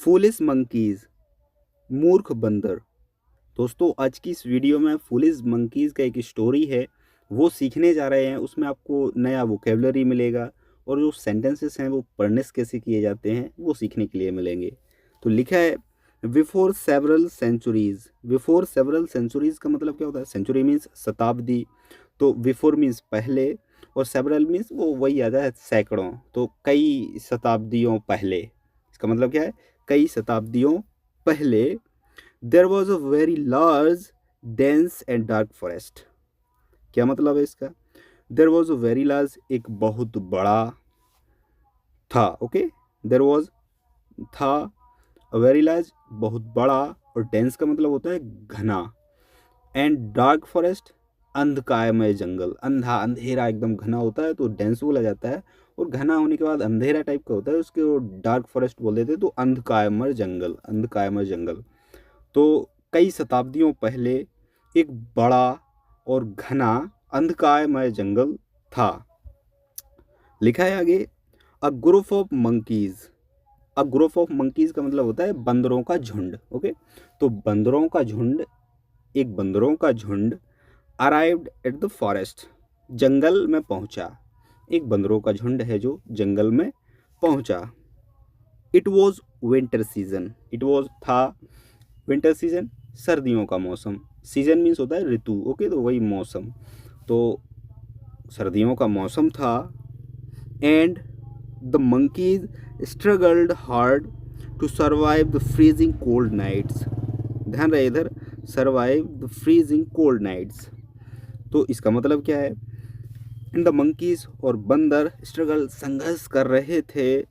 Foolish monkeys, मूर्ख बंदर। दोस्तों, आज की इस वीडियो में फूलिश मंकीज का एक स्टोरी है, वो सीखने जा रहे हैं। उसमें आपको नया वोकेबलरी मिलेगा और जो सेंटेंसेस हैं वो पढ़ने से कैसे किए जाते हैं वो सीखने के लिए मिलेंगे। तो लिखा है before several centuries. Before several centuries का मतलब क्या होता है? सेंचुरी मीन्स शताब्दी, तो बिफोर मीन्स पहले, और सेवरल मीन्स वो वही आता है सैकड़ों, तो कई शताब्दियों पहले। इसका मतलब क्या है? कई शताब्दियों पहले there was a very large dense and dark forest. क्या मतलब है इसका? There was a very large, एक बहुत बड़ा था। ओके, देयर वॉज था, अ वेरी लार्ज बहुत बड़ा, और डेंस का मतलब होता है घना, एंड डार्क फॉरेस्ट अंधकारमय जंगल। अंधेरा एकदम घना होता है तो डेंस बोला जाता है, और घना होने के बाद अंधेरा टाइप का होता है उसके, वो डार्क फॉरेस्ट बोल देते हैं, तो अंधकारमय जंगल, अंधकारमय जंगल। तो कई शताब्दियों पहले एक बड़ा और घना अंधकारमय जंगल था। लिखा है आगे, a group of monkeys. A group of monkeys का मतलब होता है बंदरों का झुंड। ओके, तो बंदरों का झुंड, एक बंदरों का झुंड अराइव्ड एट द फॉरेस्ट, जंगल में पहुंचा। एक बंदरों का झुंड है जो जंगल में पहुंचा। It was winter season. It was था, विंटर सीजन सर्दियों का मौसम। सीजन मीन्स होता है ऋतु। ओके, तो वही मौसम, तो सर्दियों का मौसम था। And the monkeys struggled hard to survive the freezing cold nights. ध्यान रहे इधर, survive the freezing cold nights. तो इसका मतलब क्या है? इन द मंकीज, और बंदर स्ट्रगल संघर्ष कर रहे थे,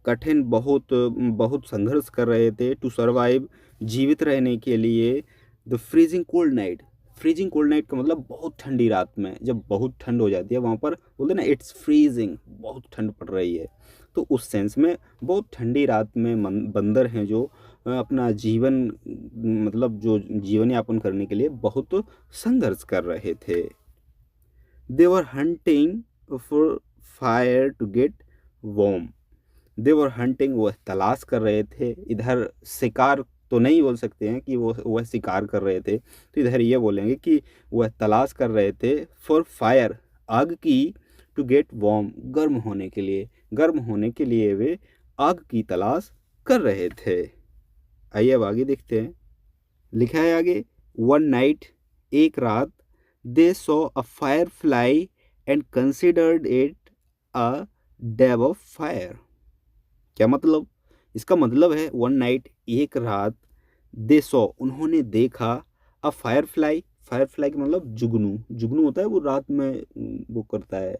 कठिन बहुत बहुत संघर्ष कर रहे थे, टू सर्वाइव जीवित रहने के लिए, the freezing cold night. Freezing cold night का मतलब बहुत ठंडी रात में, जब बहुत ठंड हो जाती है वहाँ पर बोलते हैं ना इट्स फ्रीजिंग, बहुत ठंड पड़ रही है। तो उस सेंस में बहुत ठंडी रात में बंदर हैं जो अपना जीवन, मतलब जो जीवन यापन करने के लिए बहुत संघर्ष कर रहे थे। They were hunting for fire to get warm. They were hunting, वह तलाश कर रहे थे। इधर शिकार तो नहीं बोल सकते हैं कि वह शिकार कर रहे थे, तो इधर ये बोलेंगे कि वह तलाश कर रहे थे फॉर फायर, आग की, टू गेट वार्म, गर्म होने के लिए। गर्म होने के लिए वे आग की तलाश कर रहे थे। आइए अब आगे देखते हैं। लिखा है आगे, वन नाइट, एक रात, they saw a fire fly and considered it a dab of fire. क्या मतलब? इसका मतलब है वन नाइट, एक रात, दे सॉ उन्होंने देखा, a fire fly. Fire fly का मतलब जुगनू। जुगनू होता है वो रात में वो करता है,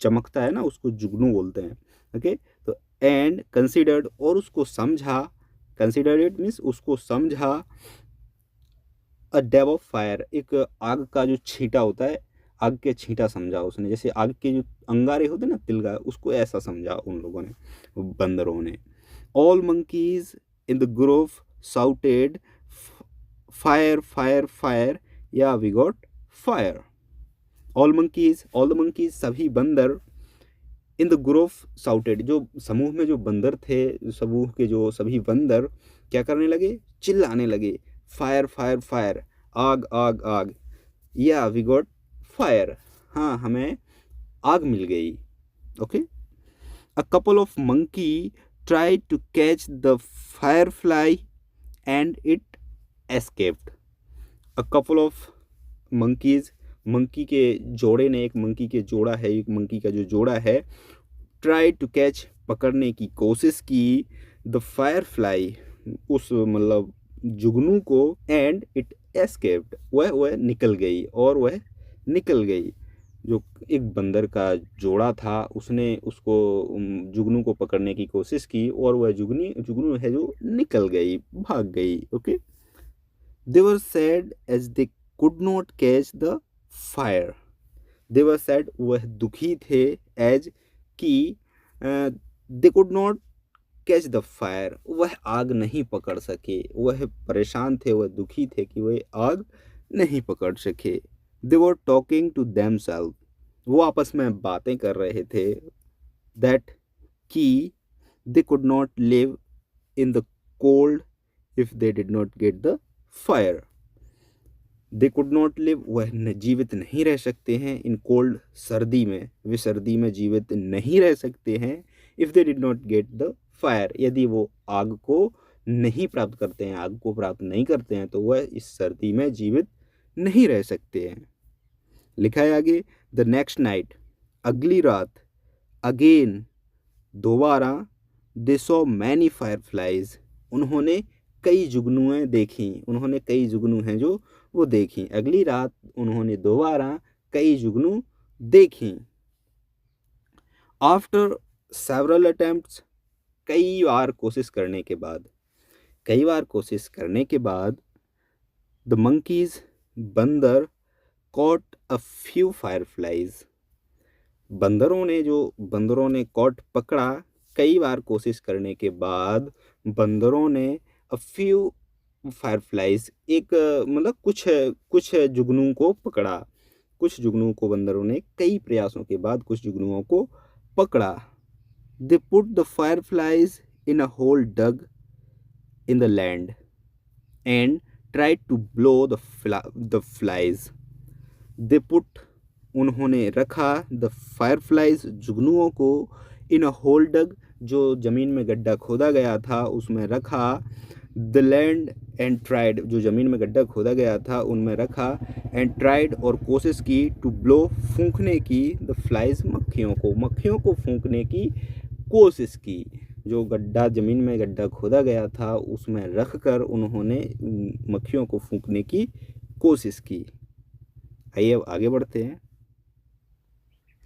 चमकता है ना, उसको जुगनू बोलते हैं। ओके, तो एंड कंसिडर्ड, और उसको समझा, कंसिडर इट मीन्स उसको समझा, अ डेब ऑफ फायर, एक आग का जो छींटा होता है, आग के छींटा समझा उसने। जैसे आग के जो अंगारे होते हैं ना, तिलगा, उसको ऐसा समझा उन लोगों ने, बंदरों ने। All monkeys in the group shouted, fire fire fire, yeah we got fire. All the monkeys, सभी बंदर, इन द ग्रुप साउटेड, जो समूह में जो बंदर थे, समूह के जो सभी बंदर क्या करने लगे? चिल्लाने लगे, फायर फायर फायर, आग आग आग, या वी गॉट फायर, हाँ हमें आग मिल गई। Okay, a couple of monkey try to catch the firefly and it escaped. A couple of monkeys, monkey के जोड़े ने, एक मंकी के जोड़ा है, एक मंकी का जो जोड़ा है, ट्राई टू कैच, पकड़ने की कोशिश की, द फायर फ्लाई, उस मतलब जुगनू को, एंड इट एस्केप्ड, वह निकल गई, और वह निकल गई। जो एक बंदर का जोड़ा था उसने उसको जुगनू को पकड़ने की कोशिश की, और वह जुगनू है जो निकल गई, भाग गई। Okay, they were sad as they could not catch the fire. They were sad, वह दुखी थे, एज कि, they could not catch the fire, वह आग नहीं पकड़ सके। वह परेशान थे, वह दुखी थे कि वह आग नहीं पकड़ सके। दे वर टॉकिंग टू देमसेल्फ, वो आपस में बातें कर रहे थे, दैट कि they could not live in the cold if they did not get the fire. They could not live, वह जीवित नहीं रह सकते हैं इन कोल्ड, सर्दी में, वे सर्दी में जीवित नहीं रह सकते हैं if they did not get the fire, यदि वो आग को नहीं प्राप्त करते हैं, आग को प्राप्त नहीं करते हैं तो वह इस सर्दी में जीवित नहीं रह सकते हैं। लिखा है आगे, द नेक्स्ट नाइट, अगली रात, अगेन, दोबारा, दे सॉ मैनी फायरफ्लाइज, उन्होंने कई जुगनुएं देखी, उन्होंने कई जुगनू हैं जो वो देखी, अगली रात उन्होंने दोबारा कई जुगनू देखी। आफ्टर सेवरल अटेम्प्ट्स, कई बार कोशिश करने के बाद, कई बार कोशिश करने के बाद, द मंकीज, बंदर, कॉट अ फ्यू फायरफ्लाइज, बंदरों ने कॉट, पकड़ा, कई बार कोशिश करने के बाद बंदरों ने अ फ्यू फायरफ्लाइज, एक मतलब कुछ जुगनू को पकड़ा, कुछ जुगनुओं को बंदरों ने कई प्रयासों के बाद कुछ जुगनुओं को पकड़ा। They put the fireflies in a hole dug in the land and try to blow the flies. They put, उन्होंने रखा, द फायरफ्लाइज, जुगनुओं को, इन अ होल डग, जो ज़मीन में गड्ढा खोदा गया था उसमें रखा, द लैंड एंड ट्राइड, जो ज़मीन में गड्ढा खोदा गया था उनमें रखा, एंड ट्राइड, और कोशिश की, टू ब्लो, फूंकने की, द फ्लाइज, मक्खियों को फूंकने की कोशिश की। जो गड्ढा, ज़मीन में गड्ढा खोदा गया था उसमें रख कर उन्होंने मक्खियों को फूंकने की कोशिश की। आइए अब आगे बढ़ते हैं।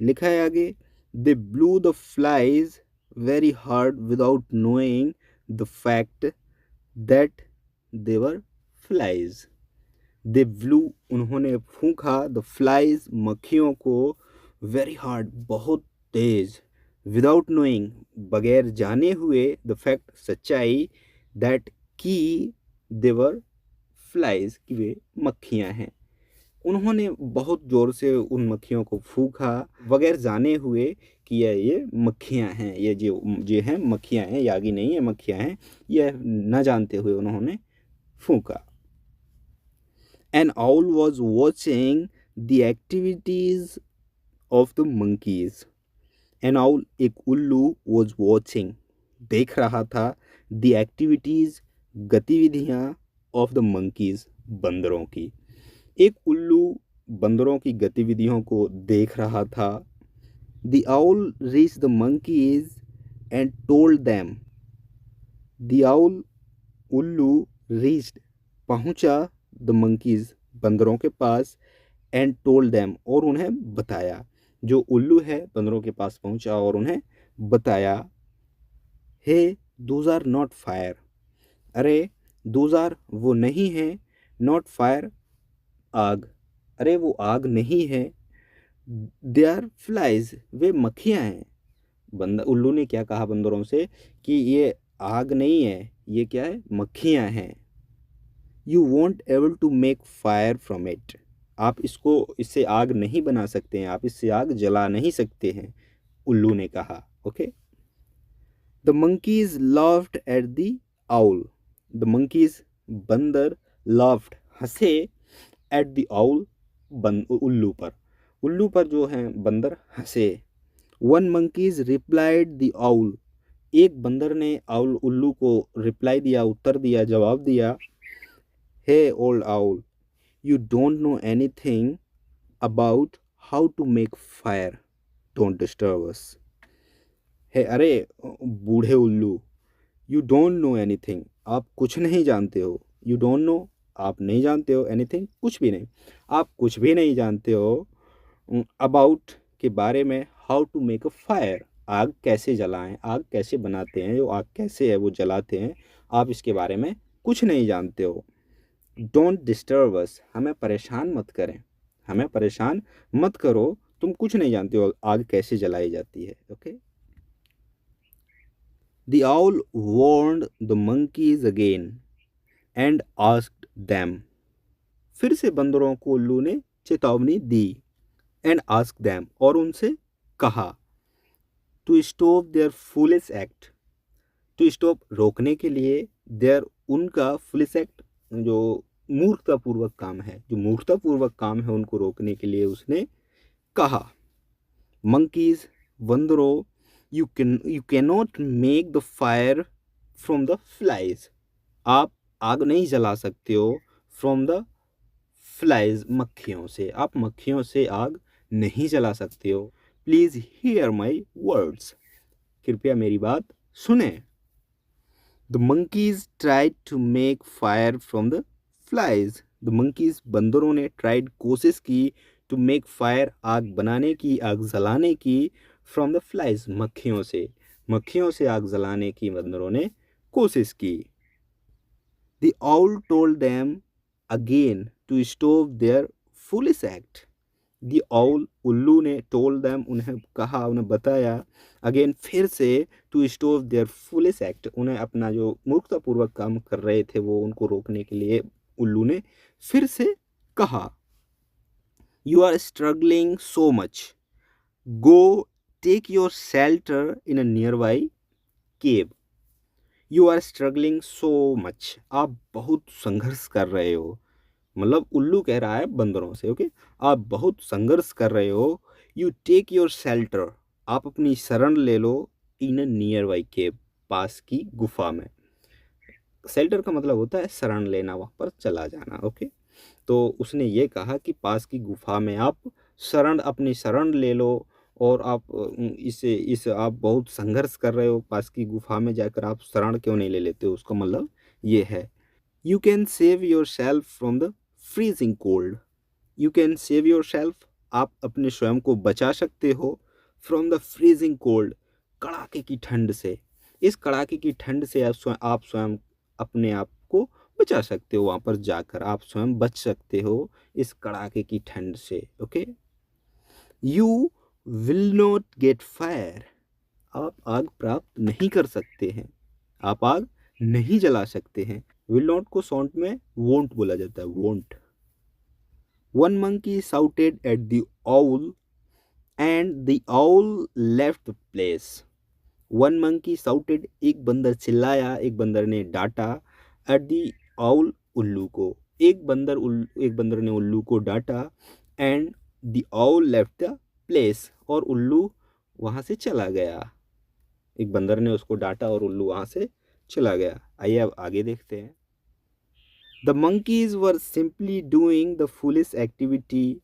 लिखा है आगे, they blew the flies very hard without knowing the fact that they were flies. They blew, उन्होंने फूंका, द फ्लाइज, मक्खियों को, वेरी हार्ड, बहुत तेज, विदाउट नोइंग, बगैर जाने हुए, द फैक्ट, सच्चाई, दैट, की, दे वर फ्लाइज, कि वे मक्खियाँ हैं। उन्होंने बहुत ज़ोर से उन मक्खियों को फूंका बगैर जाने हुए कि ये मक्खियाँ हैं, ये हैं मक्खियाँ हैं, यागी नहीं है, मक्खियाँ हैं, यह न जानते हुए उन्होंने फूंका। An owl was watching the activities of the monkeys. An owl, एक उल्लू, was watching, देख रहा था, the activities, गतिविधियाँ, of the monkeys, बंदरों की। एक उल्लू बंदरों की गतिविधियों को देख रहा था। The owl reached the monkeys and told them. The owl, उल्लू, reached, पहुंचा, the monkeys, बंदरों के पास, and told them, और उन्हें बताया। जो उल्लू है बंदरों के पास पहुंचा और उन्हें बताया, हे, those are not fire, अरे, those are, वो नहीं है, not fire, आग, अरे वो आग नहीं है, दे आर फ्लाइज, वे मक्खियाँ हैं। उल्लू ने क्या कहा बंदरों से कि ये आग नहीं है, ये क्या है, मक्खियाँ हैं। You won't able to make fire from it, आप इससे आग नहीं बना सकते हैं, आप इससे आग जला नहीं सकते हैं, उल्लू ने कहा। Okay. The monkeys laughed at the owl, the monkeys, बंदर, लाफ्ड, हंसे, एट द आउल, उल्लू पर जो है बंदर हंसे। One monkeys replied the owl, एक बंदर ने उल्लू को रिप्लाई दिया, उत्तर दिया, जवाब दिया, hey old owl, you don't know anything about how to make fire, don't disturb us. Hey, अरे बूढ़े उल्लू, यू डोंट नो एनीथिंग, आप कुछ नहीं जानते हो, यू डोंट नो, आप नहीं जानते हो, एनीथिंग, कुछ भी नहीं, आप कुछ भी नहीं जानते हो, अबाउट, के बारे में, how to make a fire, आग कैसे जलाएं, आग कैसे बनाते हैं, जो आग कैसे है वो जलाते हैं, आप इसके बारे में कुछ नहीं जानते हो। डोंट डिस्टर्ब अस, हमें परेशान मत करें, हमें परेशान मत करो, तुम कुछ नहीं जानते हो आग कैसे जलाई जाती है। Okay. The owl warned the monkeys again and asked them, फिर से बंदरों को उल्लू ने चेतावनी दी, एंड आस्क्ड देम, और उनसे कहा, to stop their foolish act, to stop रोकने के लिए, देयर उनका फुलिश एक्ट जो मूर्खतापूर्वक काम है, जो मूर्खतापूर्वक काम है उनको रोकने के लिए उसने कहा, मंकीज बंदरों, you can not make the fire from the flies, आप आग नहीं जला सकते हो फ्रॉम द फ्लाइज, मक्खियों से, आप मक्खियों से आग नहीं जला सकते हो। प्लीज हियर माई वर्ड्स, कृपया मेरी बात सुने। The monkeys tried to make fire from the flies, the monkeys बंदरों ने ट्राइड कोशिश की, टू मेक फायर आग बनाने की, आग जलाने की, फ्रॉम द फ्लाइज मक्खियों से, मक्खियों से आग जलाने की बंदरों ने कोशिश की। The owl told them again to stop their foolish act, the owl उल्लू ने टोल्ड देम उन्हें कहा, उन्हें बताया, अगेन फिर से, to stop their foolish act उन्हें अपना जो मूर्खतापूर्वक काम कर रहे थे वो उनको रोकने के लिए उल्लू ने फिर से कहा, you are struggling so much, go take your shelter in a nearby cave, you are struggling so much, आप बहुत संघर्ष कर रहे हो, मतलब उल्लू कह रहा है बंदरों से, ओके, आप बहुत संघर्ष कर रहे हो, यू टेक योर शेल्टर, आप अपनी शरण ले लो, इन अ नियर बाई केव, पास की गुफा में, शेल्टर का मतलब होता है शरण लेना, वहाँ पर चला जाना, ओके। तो उसने ये कहा कि पास की गुफा में आप अपनी शरण ले लो, और आप इस आप बहुत संघर्ष कर रहे हो, पास की गुफा में जाकर आप शरण क्यों नहीं ले लेते हो, उसका मतलब ये है। You can save your self from the freezing cold, you can save your self, आप अपने स्वयं को बचा सकते हो, फ्रॉम द फ्रीजिंग कोल्ड, कड़ाके की ठंड से, इस कड़ाके की ठंड से आप स्वयं अपने आप को बचा सकते हो, वहाँ पर जाकर आप स्वयं बच सकते हो इस कड़ाके की ठंड से, okay. You will not gate fire, आप आग प्राप्त नहीं कर सकते हैं, आप आग नहीं जला सकते हैं। विल नॉट को शॉर्ट में वोंट बोला जाता है, won't. One monkey shouted at the owl and the owl left the place, one monkey shouted, एक बंदर चिल्लाया, एक बंदर ने डांटा, एट द आउल, उल्लू को, एक बंदर ने उल्लू को डांटा, and the owl left the place, और उल्लू वहाँ से चला गया, एक बंदर ने उसको डांटा और उल्लू वहाँ से चला गया। आइए अब आगे देखते हैं। The monkeys were simply doing the foolish activity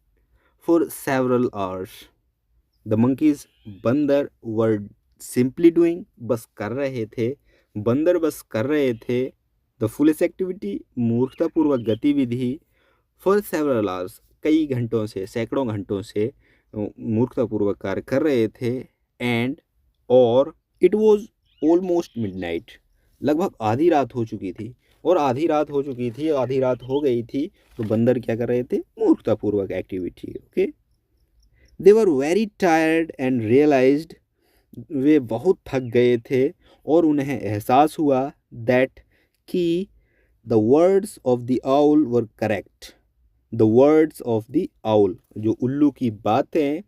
for several hours, the monkeys, बंदर, वर सिंपली डूइंग, बस कर रहे थे, बंदर बस कर रहे थे, द फुलिश एक्टिविटी, मूर्खतापूर्वक गतिविधि, फॉर सेवरल आवर्स, कई घंटों से, सैकड़ों घंटों से मूर्खतापूर्वक कार्य कर रहे थे, एंड, और इट वॉज ऑलमोस्ट मिडनाइट, लगभग आधी रात हो चुकी थी, और आधी रात हो चुकी थी, आधी रात हो गई थी, तो बंदर क्या कर रहे थे, मूर्खतापूर्वक activity, okay. They were very tired and realised, वे बहुत थक गए थे और उन्हें एहसास हुआ, दैट कि the words of the owl were correct, the words of the owl, जो उल्लू की बातें,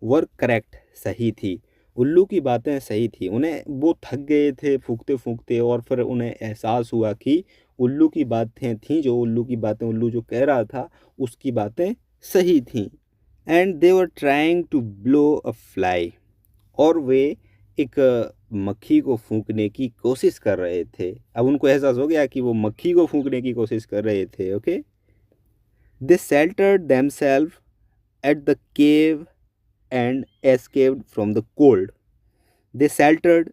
वर करेक्ट, सही थी, उल्लू की बातें सही थी, उन्हें, वो थक गए थे फूंकते फूंकते, और फिर उन्हें एहसास हुआ कि उल्लू की बातें थीं, जो उल्लू की बातें, उल्लू जो कह रहा था उसकी बातें सही थीं। And they were trying to blow a fly, और वे एक मक्खी को फूंकने की कोशिश कर रहे थे, अब उनको एहसास हो गया कि वो मक्खी को फूंकने की कोशिश कर रहे थे, okay. They sheltered themselves at the cave and escaped from the cold, they sheltered,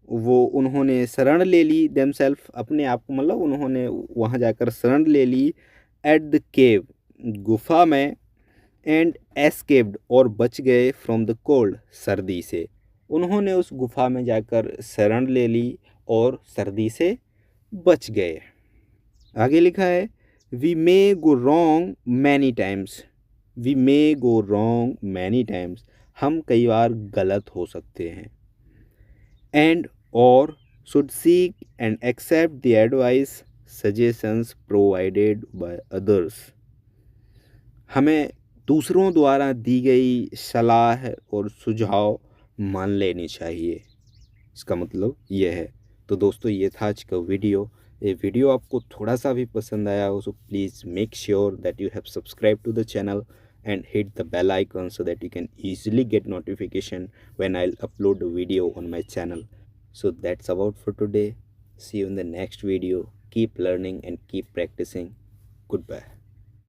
वो उन्होंने शरण ले ली, देमसेल्फ, अपने आप को, मतलब उन्होंने वहाँ जाकर शरण ले ली, एट द केव, गुफा में, एंड एस्केप्ड, और बच गए, फ्रॉम द कोल्ड, सर्दी से, उन्होंने उस गुफा में जाकर शरण ले ली और सर्दी से बच गए। आगे लिखा है, we may go wrong many times, we may go wrong many times, हम कई बार गलत हो सकते हैं, एंड, और, should seek and accept the advice suggestions provided by others, हमें दूसरों द्वारा दी गई सलाह और सुझाव मान लेनी चाहिए, इसका मतलब यह है, तो दोस्तों ये था आज का वीडियो। ये वीडियो आपको थोड़ा सा भी पसंद आया हो, so please make sure that you have subscribed to the channel and hit the bell icon so that you can easily get notification when I'll upload a video on my channel. So that's about for today. See you in the next video. Keep learning and keep practicing. Goodbye.